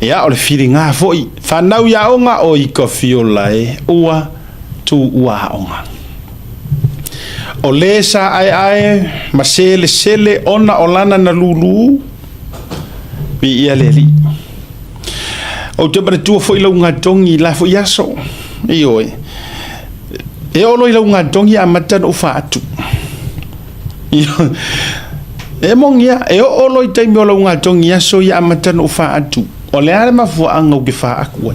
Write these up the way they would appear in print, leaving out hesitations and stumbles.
ia o le filinga foi fanau ia onga o I kofiolae ua tu ua onga o le sa ai ma sele ona olana na lulu bi ia le li o te pare tua foi launga tongi la foi aso io e o loi launga tongi a matan o faatu e mongia e o loi taimi o launga tongi aso ia matan o faatu o le ale mafua anga o ke faa akua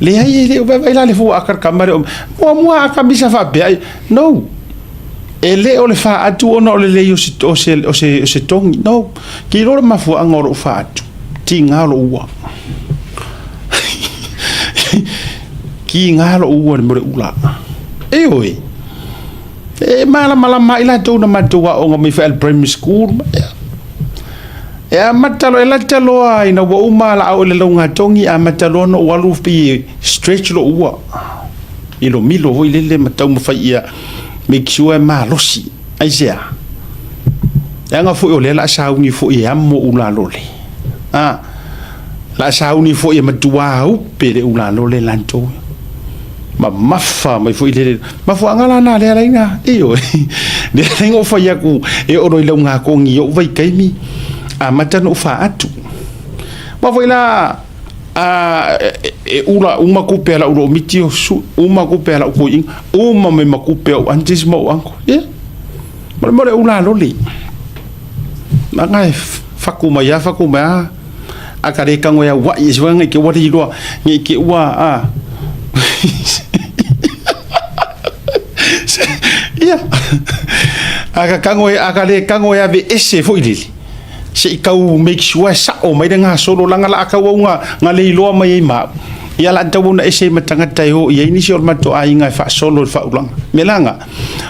le ai le o vai la le fua akar kamare mo akamisa fa be no ele o le faatu ona o le le o se tongi no ki lo mafua anga o faatu tinga lo ua ki ngalo ua le ula e oi e mala mai la tona matua o mi fa primary school e a matalo e la talo ai na wa umala o le longa tongi a matalo no walu fi stretch lo ua I lo milo ho le matau mo fa ia make sure ma losi ai sea nga fu o le la sa uni fu ia mo ula lole la sa uni fu ia matua u pe le ula lole lanto ma mafa mai fu ile ma fu angala na le raina io le ngo fa ia ku e o roi longa ko ngi o vai kaimi a matano fa atu ma fu la e ula uma ku pela ulo mitio su uma ku pela ko in uma me makupe o antes mo anko ma mo le ula loli ma ngai fakuma akare kango ya wa iswanga ke wari lo ngi ke wa ia akare kango ya be ese fo ilili se kau make sure sa o mai nga solo langa la ka nga le lo mai ma ia la tabu na ese matanga tai ho ia initial mato ai nga fa solo fa ulang melanga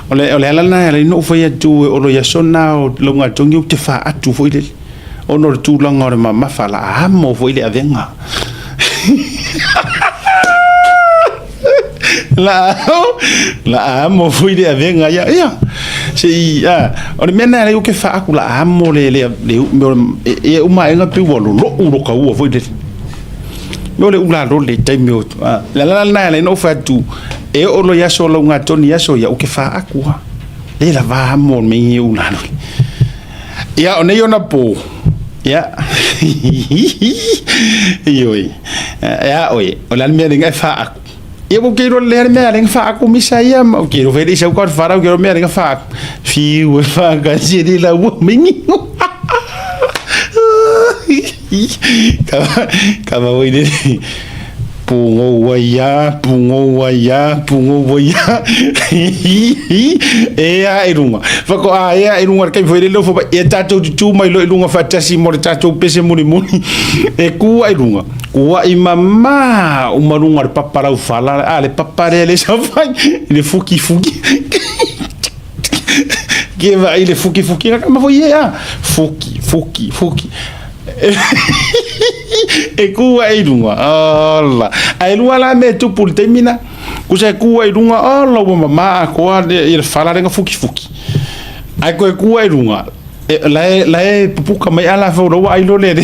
ole la na le no fa ya tu o lo ya sona o lo nga tongi te fa atu fo ilili ono tu langa o ma fa la amo fo ile avenga la amo fo ile avenga ia si o mena le o ke fa aku la amo le e uma enga pe wo lo ka wo fo ile no le ula lo le tai mi la na le no fa tu e o lo ya so lo nga toni ya so ya o ke fa aku le la va amo me ula lo ya o ne yo na po ya yoi ya oi o la me nga fa aku e bo ke ro le me nga fa aku misaya o ke ro veri sa ko fa ra ke ro me nga fa fi o fa ga si di la wo mingi kama wo ide pungo waya e a irunga fa ko a e a irunga kai foi le fo e tato tu mai lo irunga fa tasi mo tato pese muni e ku a irunga ku a mama o marunga papara u fala ale papare le sa fa le fuki que va ile fuki ma foi e fuki e ku ai lunga alla ai lua la me tu pul termina ku se ku ai lunga alla o mama ko e fala renga fuki ai ko ku ai lunga la pupuka mai ala fo ro ai lo le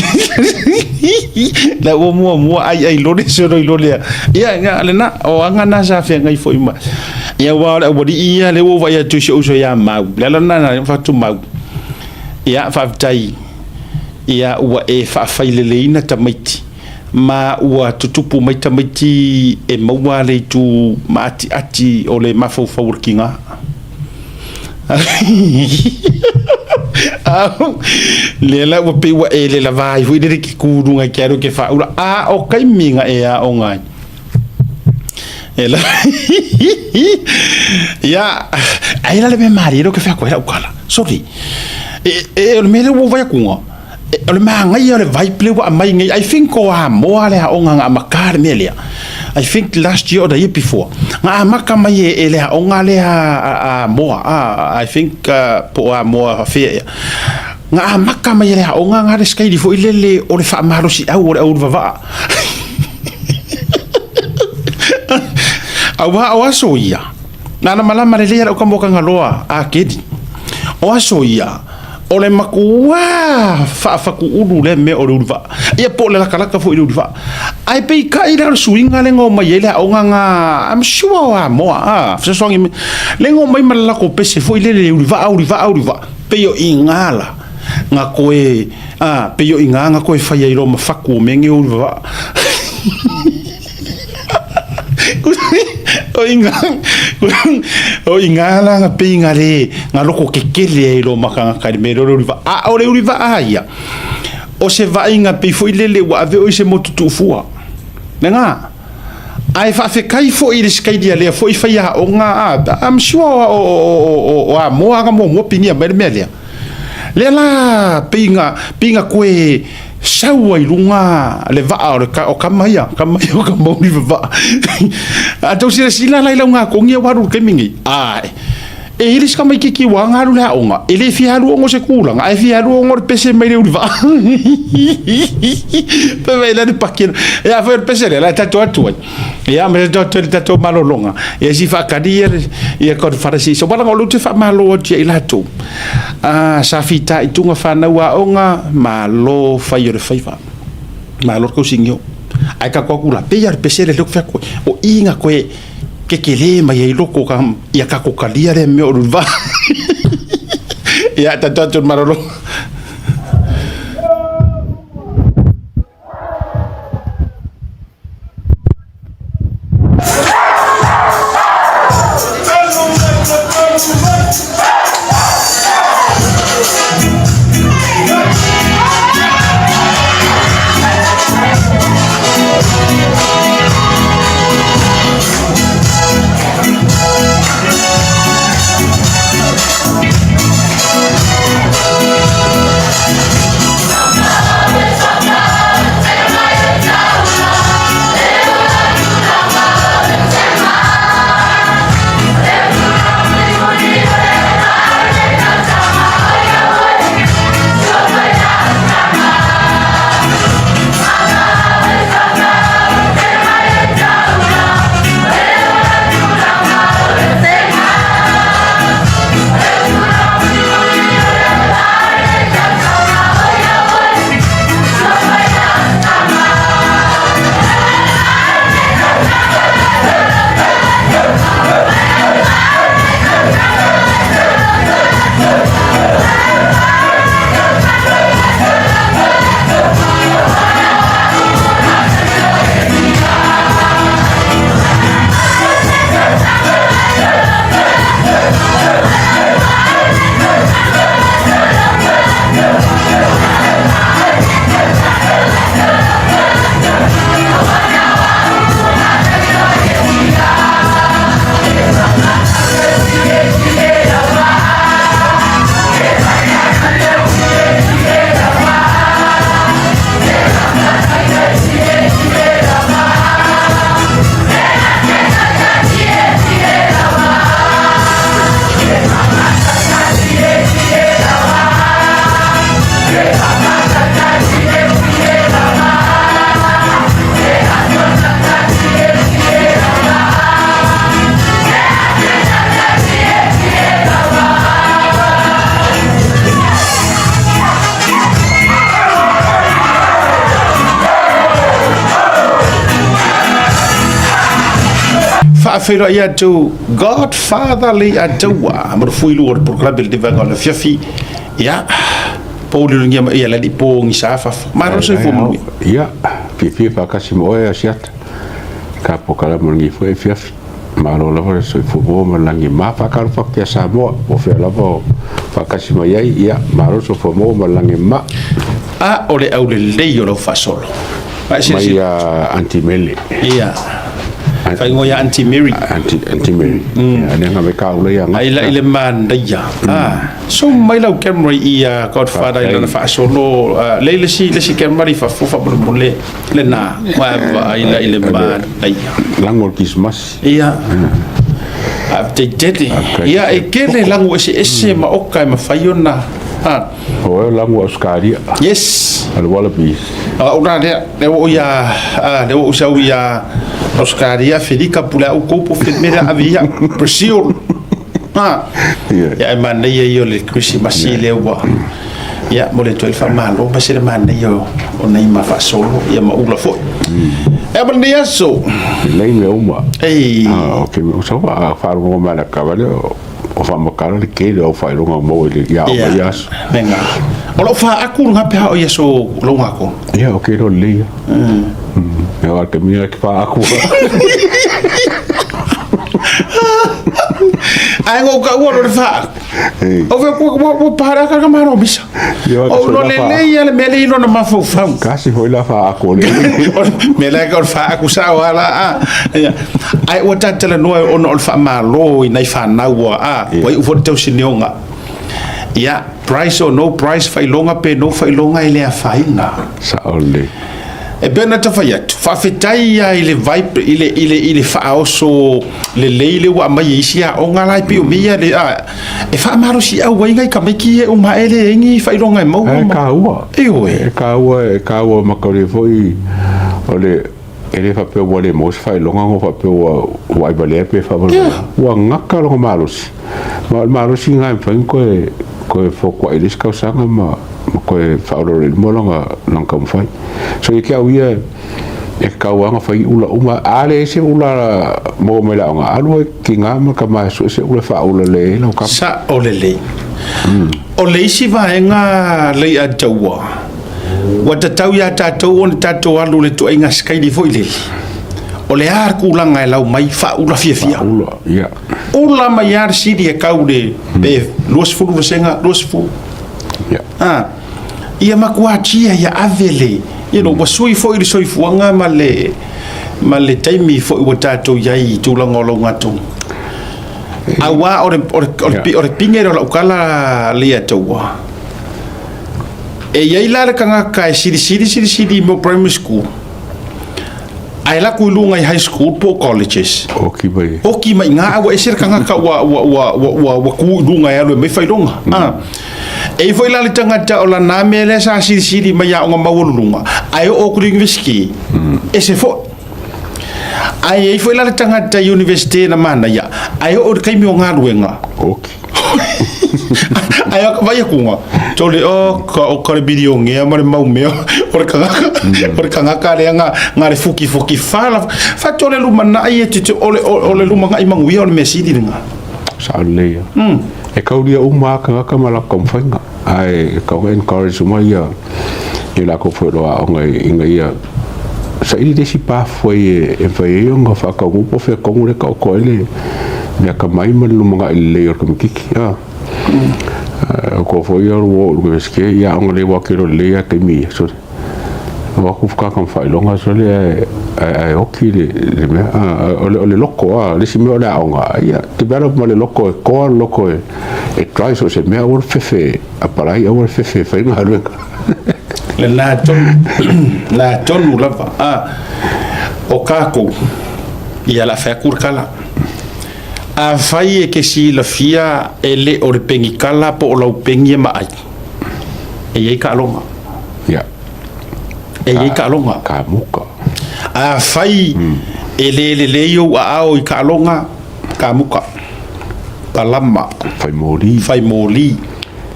la o mo ai lo le so lo le ia nga le na o anga na sa fe ngai fo ima ia wa o di ia le o va ya tu so ya ma la na fa tu ma ia fa tai ia ua e whaafaileleina tamaiti ma ua tutupu mai tamaiti e maua le tu ma ati o le mafaufaurikinga le la ua pe ua e le lavai hui le ki kurunga ki aro ke whaura o kaiminga e a o ngai e la ia ai la le me mari ero ke whakoera ukala sorry e le mele ua vai kunga ole mangai ole vai ple wa mai ngai I think ko mo ale a onga nga makar melia I think last year or the year before nga maka mai ele a onga le a mo I think po a mo fe nga maka mai le a onga nga skai di fo ile ole fa maro si au ole va awa soia na malama le le o ka mo ka ngaloa a kedi o soia o le makua whaafaku uru le me o le Ūliva'A. Ia po le lakalaka fo i le Ūliva'A. Ai pei ka i le suinga le ngō mai ele o nganga, I'm sure wa moa, fsaswangi me. Le ngō mai malako pese fo i le Ūliva'A. Pei o i ngala, ngā koe, pei o i ngā koe whai ai lo mafaku o menge o Ūliva'A. o inga la nga pe inga le nga loko kekele e lo maka ka me lo Ūliva'A o le Ūliva'A ia o se va inga pe foi le wa ave o se motutu fua nga ai fa fe kai fo i le skai dia le foi fa ia o nga I'm sure o mo aga mo pinia me le la pinga koe saua i lunga le va'a o kamaia o kamauni va'a a tau sila lai launga kongia waru kemingi ai e ilis ka mai kiki wanga lu la onga ele fi halu ongo se kulanga ai fi halu ongo pese mai le Ūliva'A pe vai la de pakina e a fer pese la tato atu e a me tato malolonga e si fa kadia e ko farasi so bala ngolu te fa malo ti ila tu sa fita i tunga fa na wa onga malo fa yo de fa malo ko singyo ai ka ko kula pe ya pese le fa ko o inga ko ke le mai ai loko ka ia ka ko kalia le me o Ūliva'A ia tato malolo Whaafera ia tau Godfather le a taua mara fui lua le programa le vanga le fiafi ia Pule ringia ia la di pongi safa mara so fu mu ia fifi fa kasi mo e asiata ka pokala mo ngi fu e fiafi maro la fa so fu bo mo langi ma fa ka fa ke sa mo o fe la bo fa kasi mo ia maro so fu mo langi ma ole au le yo lo fa solo ma ia anti-mele ia fai ngoia anti-Mary ane nga me ka ule ia ai la ile man ya so mai lau camera ia Godfather ila na fa solo le si camera fa fu fa le na wa ila ile man ya langol Christmas ia te tete ia e kele lango ese ma okai ma faiona o lango Australia yes al wallabies ora le o ia le o sa ia Australia Felica Pule o copo Fedmera Avea Brazil ha ya mana yo le Christmas le wa ya mo le toi fa malo pa se mana yo o nei ma fa solo ya ma ula fo e ba dia so le me uma ei okay so fa ro ma la cavale o fa mo cara ke o fa lo mo le ya o ya venga o lo fa aku nga pe o ya so lo ngako ya okay lo le ya que mira que fa aku ai ngo ka wo lo fa o ve ko para ka ma no bisa o lo le ya le mele no ma fo fa casi foi la fa aku le mele ka fa aku sa wala ai o ta tele no o no fa ma lo i nai fa na wa wa u fo te sinionga ya price or no price fa longa pe no fa longa ile a fa ina sa ole e bena ta fa yat fa fetai ya ile vibe ile fa oso le wa mai isia o ngala pi o mia le e fa maro si au wai ngai ka mai ki o ma ele ngi fa longa mo ka ua ma ko le foi ole ele fa pe wale mo fa longa ngo fa pe wa vale pe fa wa ngaka lo maros si ngai fa ko fo ko ile ska sanga ma ko fa lo mo longa non kam fa so ke awia e ka wa fa ula uma ale se ula mo me la nga alu ki nga ma ka ma so se ula fa ula le no ka sa ole le o le si va nga le a tawa wa ta tau ya ta to on ta to alu le to nga skai di fo ile o le ar ku la nga la mai fa ula fia ula ya ula mai ar si di ka ude be los fu lo senga los fu ya ia makuatia ya avele ino wasui fo i soi fuanga male taimi fo i tato yai tulangolo ngatu awa ore pingero la ukala lia towa e yai la kanga kai siri mo primary school ai la kulunga i high school po colleges oki mai nga awa esir kanga ka wa ku lunga ya lo me fai longa e foi la tangata o la namele sa siri mai ya nga mawulunga ai o ku university e se fo ai foi la tangata university na mana ya ai o kai mi nga ruenga okay ai ka vai kunga tole o ka video nge mare mau me or kanga ka le nga re fuki fa tole lu mana ai te ole lu manga i mangu ia ole mesidi nga sa le e ka ulia uma ka mala konfanga ai ka encourage mai ya la ko foi lo ngai sa ili de si pa foi e foi nga fa ka u po fe ko le ko ele ya ka mai mal lu manga ile yor kom kiki ko foi yor wo lu ske ya ngale wa ke le ya ke mi so wa ku ka kan fa longa so le ai oki le me ole loko le si me ole onga ya develop le loko e try so se me or fefe apara ya or fefe fa nga halu le la ton lava o kako ia la fa kurkala a fai e ke si la fia ele o pengi kala po o pengi mai e ye ka longa ya e ye ka longa ka muka a fai ele yo a o ka longa ka muka palama fai moli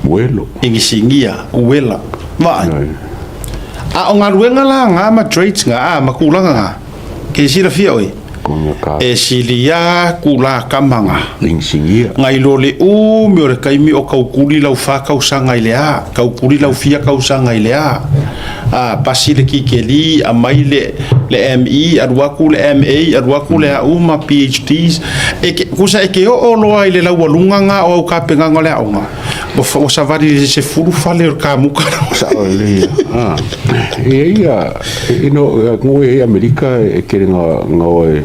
muelo ingisingia uela ma a o ngaruenga la nga ma traits nga ma kulanga ke si la fia oi e silia kula kamanga insingia ngai lole mi ore kaimi o kaukuli lau fa kausanga ilea kaukuli lau fia kausanga ilea pasi le kikeli a mai le ME adwaku le MA adwaku le uma PhDs kusa ke o loa ile lau walunga nga o ka penga ngole aunga o savari se furu fale ka muka sa ole ia ino ngoi Amerika kerenga ngoi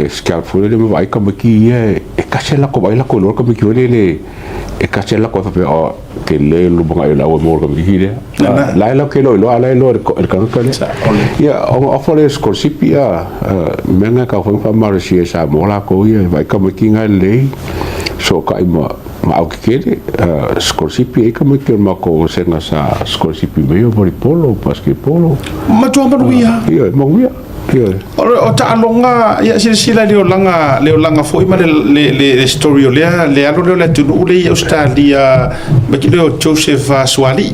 scaffold le vai ka maki e kasela ko baila ko lo ka maki le e kasela ko fa o ke le lu banga la o mo ka maki le la ke lo ala lo ka ka le ya o fole scholarship ya menga ka fa mar si sa mo la ko ia vai ka maki nga le so ka ma au ke scholarship e ka maki ma ko senga sa scholarship me o polo parce que polo ma tu ma ia o ta alonga ya sila leo langa foi ma le story o le alo le tunu le Australia ma ki le Joseph Swali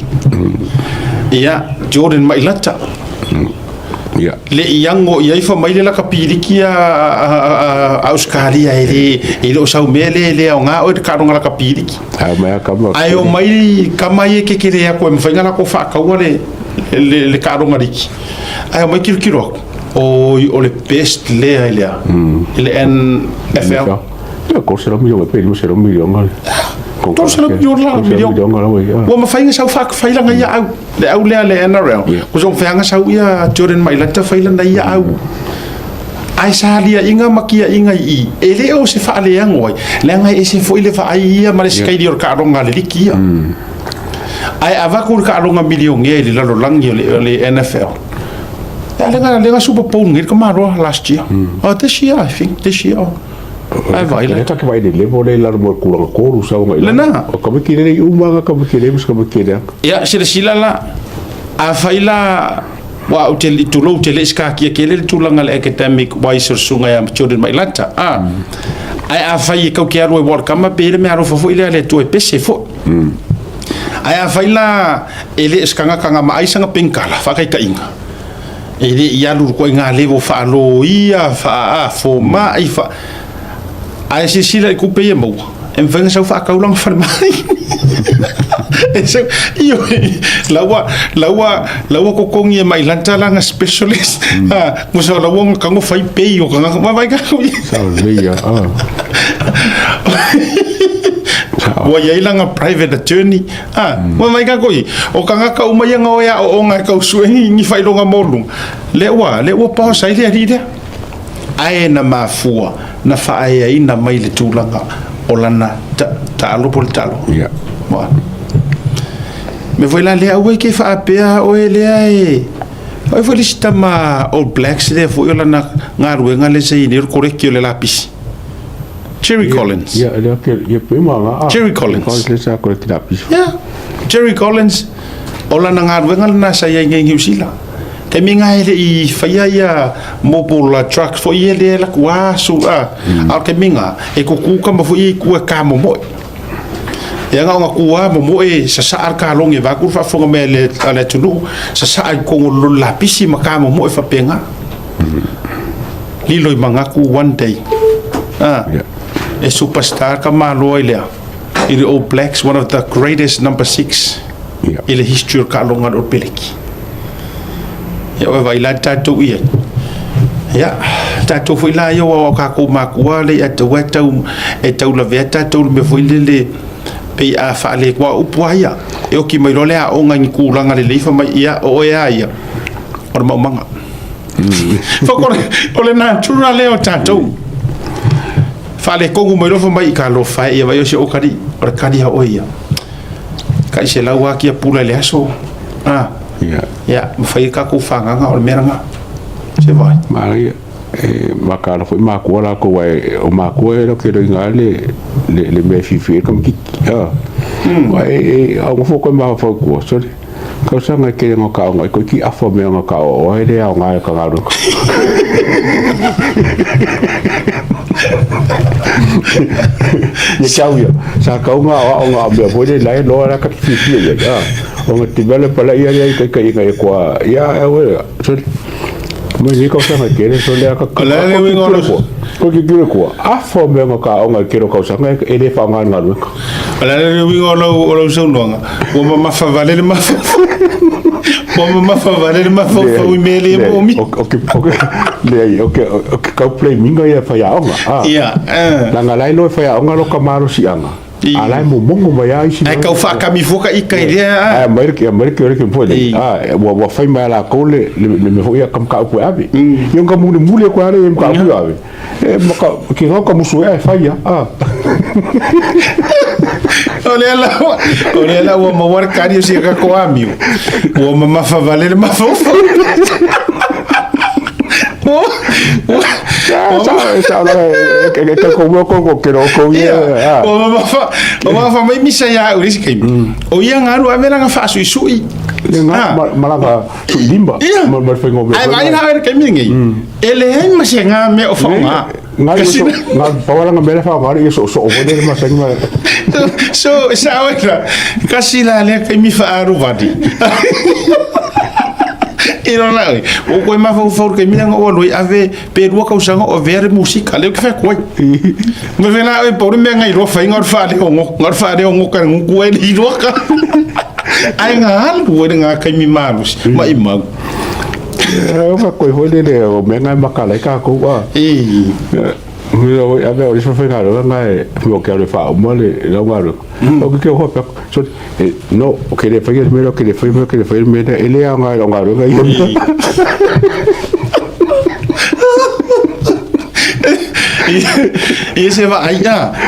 ya Jordan Mailata le iango ia ifa mai le ka piliki a Australia ele o sau mele le o nga o ka ronga ka piliki ai o mai kama ye ke kere ya ko me fanga ko fa ka le ka ronga riki ai o mai kiro o le best le ele NFL ko se lo milio pe lo se lo milio ngal ko se lo milio o ma fainga sau fa faila nga ya au le NRL ko so fainga sau ia Jordan Mailata faila na ia au ai salia inga makia inga I ele o se fa le ngoi le nga e se foi le fa ia ma le skai di ka ronga le likia ai ava ko ka ronga milio nge le lo langi le NFL lenga Super Bowl ngir kamaro last year this year I think this year ai vai le ta ke vai le vole la mo kula ko ru sa ngai na o ka me kire I uma ka me kire mus ka me kire ya sila la a faila wa hotel tu lo hotel ska ki ke le tu langa le academic wise sunga ya Jordan Mailata ai a fai ka ke aro work kama pe me aro fo ile le tu e pese fo ai a faila ele ska nga mai sanga penkala fa kai ka inga ele ia lu ko nga levo fa lo ia fa fo mai fa ai se sila ku pe mo en venga sa fa ka ulang fa mai eso io lawa ko kongi mai lanta la nga specialist mo sa lawa ka ngo fai pe yo ka nga vai ka sa via wa ia langa private attorney mo mai ka koi o ka nga ka uma ia nga ya o nga ka suengi ni fai longa molung le wa pa sai le ri ai na mafua na fa ai na mai le tulanga o lana ta alo pol talo ya wa me foi la le au ke fa apea o ele ai ai foi lista ma All Blacks le foi lana ngaru nga le sei ni correctio le lapis Jerry Collins. Yeah, Jerry Collins. Yeah, Jerry Collins. Ola na ngarwenga na sa ia ngi usila. Ke minga ele I faia ia mobile truck fo ia le la kwa su al ke minga e ko ku ka mo fo I ku ka mo mo. Ya nga kuwa mo mo e sa ar ka long e va ku fa fo me le ala tunu sa ko ngol la pisi ma ka mo mo e fa penga. Lilo manga ku one day. A superstar kamalo ile in the All Blacks, one of the greatest number 6 in the history of kalongan o peliki ya wa vai la tato ia ya tato foi la yo wa ka ko makua le atu watu e tau la veta tau me foi le pe a fa le kwa upuaya e o ki mai lo le a onga ni kulanga le leifa mai ia o ia o ma manga fa ko ole na tura le o tato fale kongu mai lofa mai ka lo fa ia vai o se o kari o kari ha oia kai se lawa ki Pule le aso ya fai ka ku fanga nga o meranga se vai mai ma ka lo foi ma ko la ko wai o ma ko e lo ke ringa le me fifi kom ki wai a mo fo ko ma fo ko so ka sa nga ke ngo ka ngo ko ki afo me ngo ka o e le nga ka nga ro ye chau ya sa ka nga be foi le lai lo ra ka fifi ya o me tibele pala ia ka kwa ya we so mo ni ko sa ke le so le ka ko ki kire ko afo me ngo ka nga kiro ka sa nga e le fa nga nga ro ala le wingo lo so longa o ma fa vale le ma fa vale le ma fa o mele mo mi okay ka play minga ya fa ya nga la nga lai lo fa ya nga lo ka maro si anga ala mo mongo ba ya isi ai ka fa ka mi foka I ka idea america ke po wa fa ma la ko le me ho ya kam ka pu abi yo ka mu le ko ale ka pu abi ma ka ki ho ka musu ya fa ya ole la wo mo war kario si ka ko ami wo ma fa valer ma fa que como que no comía o ma fa mai misa ya uri kai o ia ngaru a vera nga fa sui malanga tu limba mal foi ngome ai vai na ka mingi ele ai masenga me o fanga nga pawala nga bela fa mari so o vode masenga so sawa kasila le ka mi fa aru vadi ino na o ko ma fa ka mi nga o loi ave perua ka usanga o ver música le que fa ko me vena e por me nga iro fa ngor fa le ngo ka ngu e iro ka ai nga hal ko nga ka mi malus ma imag fa ko hole le o me nga makala ka ko wa Mira, a ver, isso foi caro, não é? Eu quero falar, mole, não varo. O que eu vou fazer? Não, o que ele fez, o que ele fez, ele é um garo, e se vai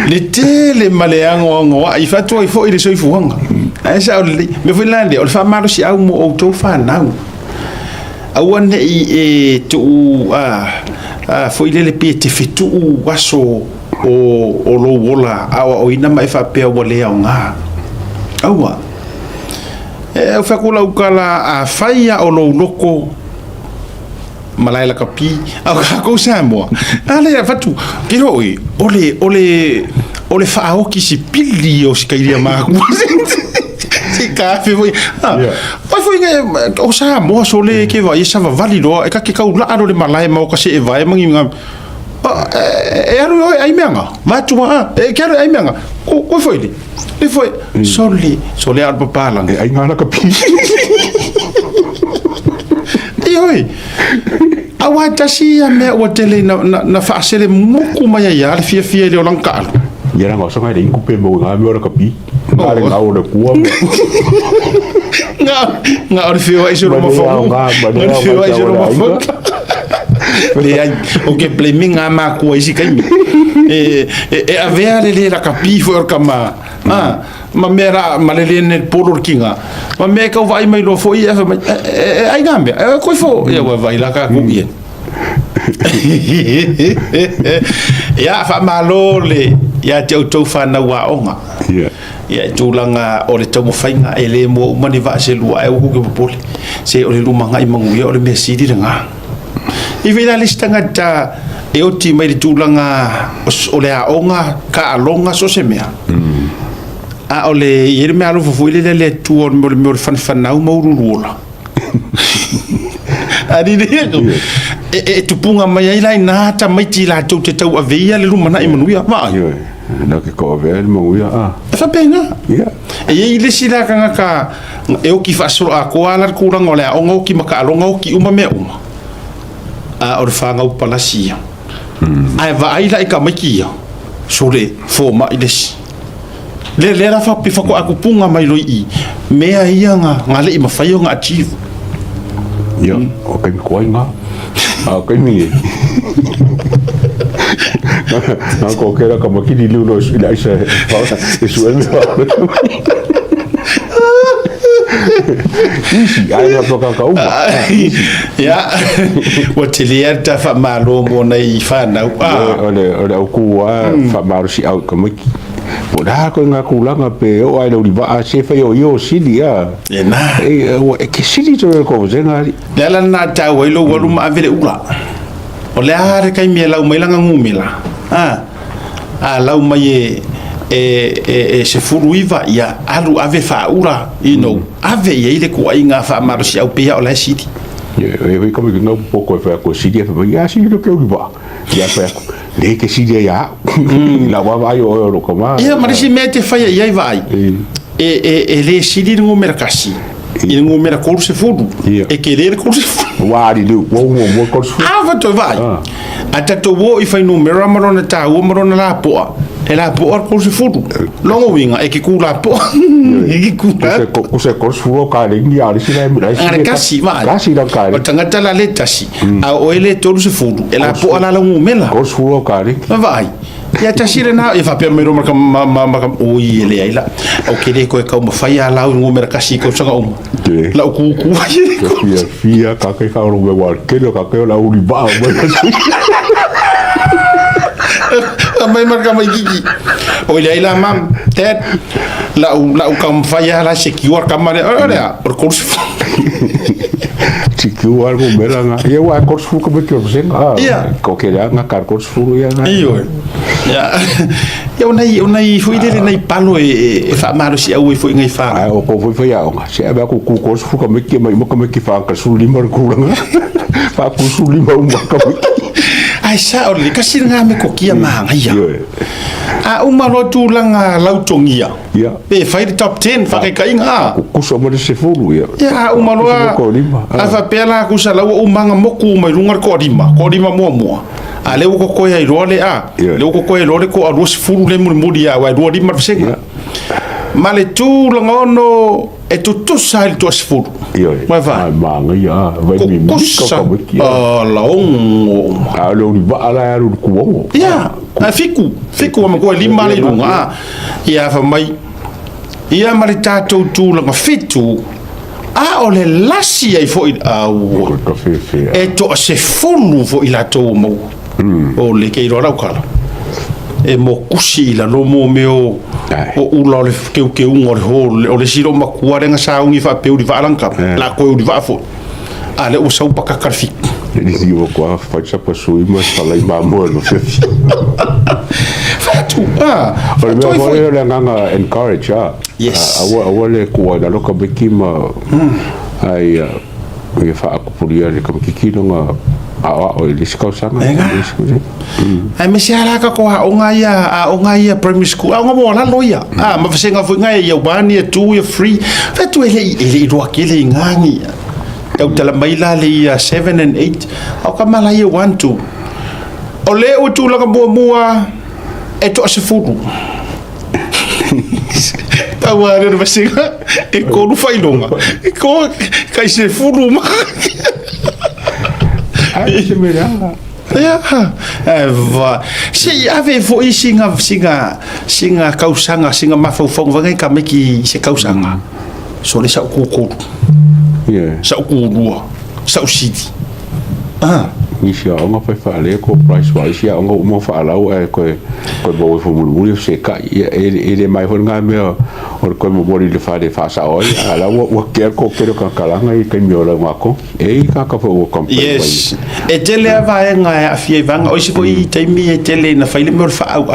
le tele maleango ngo ai fa toi fo ile soi fuanga ai sa me foi lande o fa malo si au mo o to fa nau awan e tu foi le pe te fitu waso o lo wola awa o ina mai fa pe o le nga awa e fa kula ukala a faia o lo loko malai la kapi au ka ko samo ale fatu kiro ole fa o ki si pili o skairia ma si ka fe foi foi o samo so le ke vai sa va valido e ka ke ka ula ado le malai ma o ka se e vai mangi ngam e aru ai menga va tu e quero ai menga ko foi le foi sole al papa lang ai ngana kapi oi awa tasi ya me o tele na faasele muku mai ya fia le olankalo ya nga so ngai ku pe mo nga me ora kapi nga o le ku nga o fio ai soro mo fo nga fio ai soro mo fo le ai o ke pleming ama ku ai sikai e avea le la kapi for kama ma mera malelene polo kinga ma me ka vai mai lo foi ai gambe ko fo ya vai la ka ku bien ya fa malole ya to fa na wa onga ya tulanga o le tomo fainga ele mo mani va se lua e ku ke pole se o le lumanga i mangu ya o le mesidi nga i vela listanga ta e o ti mai tulanga o le onga ka alonga so se mea a ole yere me alo fo ile le tu on mo fan na mo ruola ali de e tu punga mai lai na ta mai ti la tu te tau avea le lumana i manuia va na ke ko avea le manuia fa pena e ile sila kanga ka e o ki fa so a ko ala ku ranga ole o ngo ki maka longa o ki uma me uma a o fa nga palasia ai va ai lai ka mai ki so le fo ma ile le ra fa pifa ko aku punga mai loi i mea ia ngale i mafai nga achieve ya o kai ko nga a kai mi na ko kera ka makini lulo ila isa isu el isi ai na to ka ya o teliata fa malo mo nei fa na ole ku fa maro si au ka maki Poda ko nga kulanga pe o ai Ūliva'A se fa yo sili ya na e ke sili to ko zenga la na ta wa lo wa ma vele ula o le are kai me la mai langa ngumila la mai e se furuiva ya alu ave fa ura ave ye ile ko ai nga fa mar si au pe o la sili e como que não pouco fa ko sili fa ya sili to ke Ūliva'A ya fa le ke sili ya la wa vai o ro koma ma si mete fa ya vai e le sili no mercasi il numero corse fudu e che le corse wari lu wo corse va to vai ata to wo i fai numero marona ta wo marona la po e la po corse fudu longo winga e che kula po e che kula se corse fudu ka le ngi ali sila mi ai kasi vai kasi da ka o tangata la letta si a o ele to se fudu e la po la longo mela corse fudu ka le vai ya tasire na e fa per mero marka o i ele ai la o ke le ko ka mo fai ala un numero kasi ko sanga o la ku fia ka kai ka ro wa ke lo ka ke la Ūliva'A mai marka mai gigi o ile la mam tet la u kam fai ala se ki war kamare ora o kursi Tikiu algo melanga. Ia wa kors fu ko bekyo senga. Ko ke nga kar kors fu ia nga. Iyo. Ya. Ya unai fu ile nei palo e fa malo si au fu ngai fa. Ai o ko fu ya nga. Se ba ku kors fu ko meki mai mo ko meki fa ka su lima ku nga. Fa ku su lima mo ka. Ai sa o le kasi nga me ko kia manga ia. A umalo tu langa lautongia. Ya. Pe fa top 10 fa ka inga. Ku so mo se fu ia. Ya umalo a fa pela ku sa lau umanga moku mai lungar ko lima mo. A leo ko koe ai role a. Leo ko koe role ko a rosi furu le muri a wai rua lima fisenga. Ma le tu langono e tu tusa il tuo sfuru. Mai va. Manga ia. Vai mi kusa. Laongo. A leo ni ba ala ru kuongo. Ia. A fiku ma ko lima le lunga. Ia fa mai. Ia ma le tatou tu langa fitu. A o le lasi ai fo i au. E to se fulu fo i la tou mo. O le ke ro kala e mo kusi la no mo meo o ula le ke un o le siro makua renga saungi fa pe uri valanka la ko uri va fo ale o sau pa kakarfi ni si o ko fa sa pa sui mo fa lai ba mo no fe fatu o le mo le nga encourage yes a le ko da lo ka bekima ai e fa akupuria le kam kikino nga o le sikausanga ai me siara ka ko a onga ia primary school a ngo la loia ma fasenga fu ngai ia bani tu ia free fetu ele ro akele ngangi tau tala mai la le ia 7 and 8 au ka mala ia 1 2 o le o tu la ka mua e to se fudu tawa re fasenga e ko lu fai longa e ko kai se fudu ma ai se meranga ya va se ave fo singa kausanga singa mafofong va ngai kameki se kausanga so le sa ku sa ku lua sa usiti ni sia nga fa le ko price wise ya nga mo fa la o ko bo fo mu se ka ele mai ho nga me o ko mo bori le fa de fa sa o ala o ke ko ka kala nga i ka mi ola ngako e ka fo o kom yes e tele va nga afie vanga o si ko i taimi e tele na fa ile mo fa au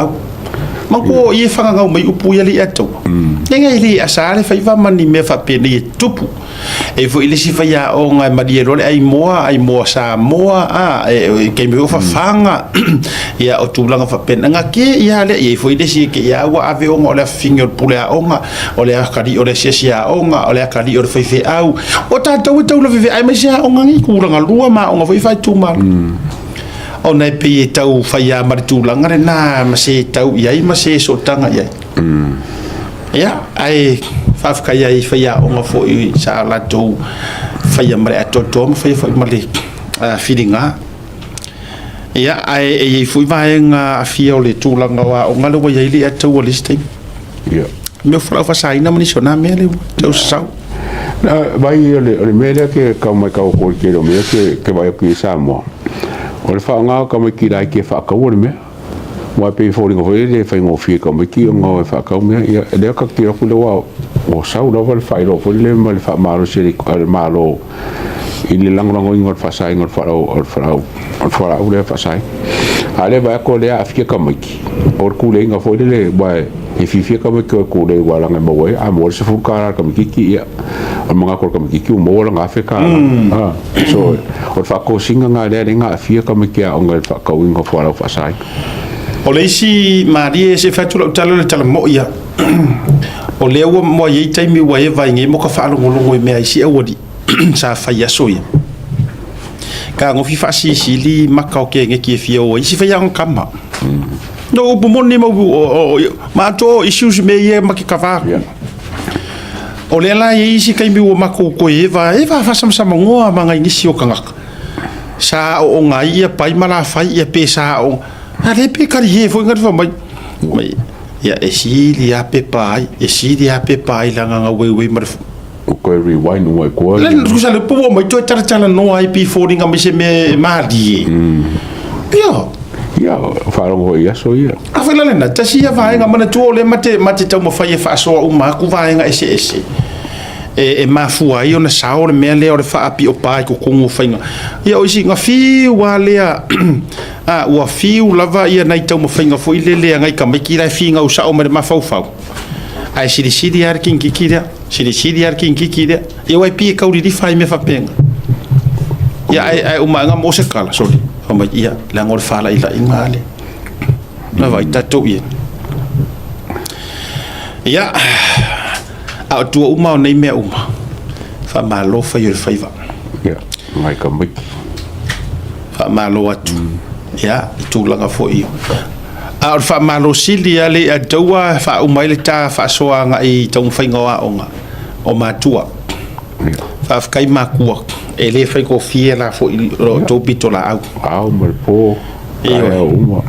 mako i fa nga mai upu ya li ato nga ili asale fa va mani me fa pe ni tupu e fo ile si fa ya o nga madia role ai moa sa moa ke me fa fanga ya o tulanga fa pe nga ke ya le e fo ile si ke ya wa ave o le finger pule a onga o le akari o le sia onga o le akari o fa fe au o ta to le fe ai me sia onga ngi ku nga lua ma onga fa tu ma o nei pe tau faia martulanga re na ma se tau iai ma se so tanga iai ya ai fafka iai faia onga fo i sa la to faia mare atoto ma faia male feelinga ya ai e fui vai nga afia o le tulanga wa onga le wa iai le atu o liste ya me fra fa sai na mani sona me le tau sa na vai le mele ke ka mai ka ko ke lo me ke vai ki sa mo o le whaanga ka mai ki rai ke whaakau me wa pe fo ringo le fa ngo fi ka mai ki ngo whaakau me ia le ka ki ku le wa o sau lo le fa ro fo le ma le fa maro se le malo ili lang ingot fa sai ingot fa le fa sai ale ba ko le afike ka mai ki or ku le nga fo le ba e fi ka mai ko le wa lang mo we a mo se fu ka ka mai ki ia mga ko kam ki mo la Afrika so o fa ko singa nga le nga afia kam ki a nga fa ko ingo fa fa sai o le si marie se fa tu le tala mo ia o le wo mo ye tai mi wa e vai ngi mo ka fa lo ngolo me ai si e wodi sa fa ya so ia ka ngo fi fa si li makau ke nge ki fia o si fa ya on kama no bu mo ni mo ma to issues me ye makika o le la ye isi kai mi o mako ko eva fa sama ngoa manga inisi o kanga sa o nga ia pai mala fai ia pe sa o ale pe kari ye fo ngar fa mai ya esili a pe pai la nga we mar ko rewind o ko le ku sa le po mai to tara no IP forwarding am se me mali ya faro ia so ia afela lena tasi ia vai nga mana tu le mate tau mo fai fa so o ma ku vai nga ese e mafua ai ona sao le mea lea o le whaapi o pai ko kongo whainga. Ia oisi ngā whiu wā lea, ua whiu lava ia nei tau ma whainga fo i lelea ngai ka maiki rai whinga usa o mere mawhauwhau. Ai siri ar kinkiki rea, siri ar kinkiki rea, ia wai pia kauri di whai me whapenga. Ia ai umanga mo se kala, sorry, whamai ia, le angore whala ila i ngāle. Na vai tatou ia. Ia, a tua uma o nei mea uma. Whamalo whai o le whaiva. Ia, mai ka maiki. Whamalo atu. Ia, i tūlanga fo iyo. A or whamalo sili a le a daua wha umai le tā wha soanga i tau mwhainga wa onga. O mātua. Wha whakai mākua. E le whai ko fie la fo i tō pito la au. Au mai pō. Kaya uma.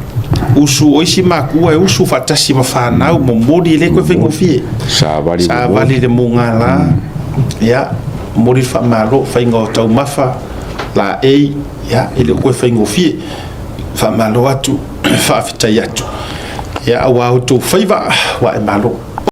Usu oisi mākua e usu whatasi ma whanau mo mori le koe whaingo fie. Sa vali le munga la. Ia, mori whamalo whainga o tau mawha. La ei, ia, ele koe whaingo fie. Whamalo atu. Whaafitai atu. Ia awa o tō whaiva wa e malo.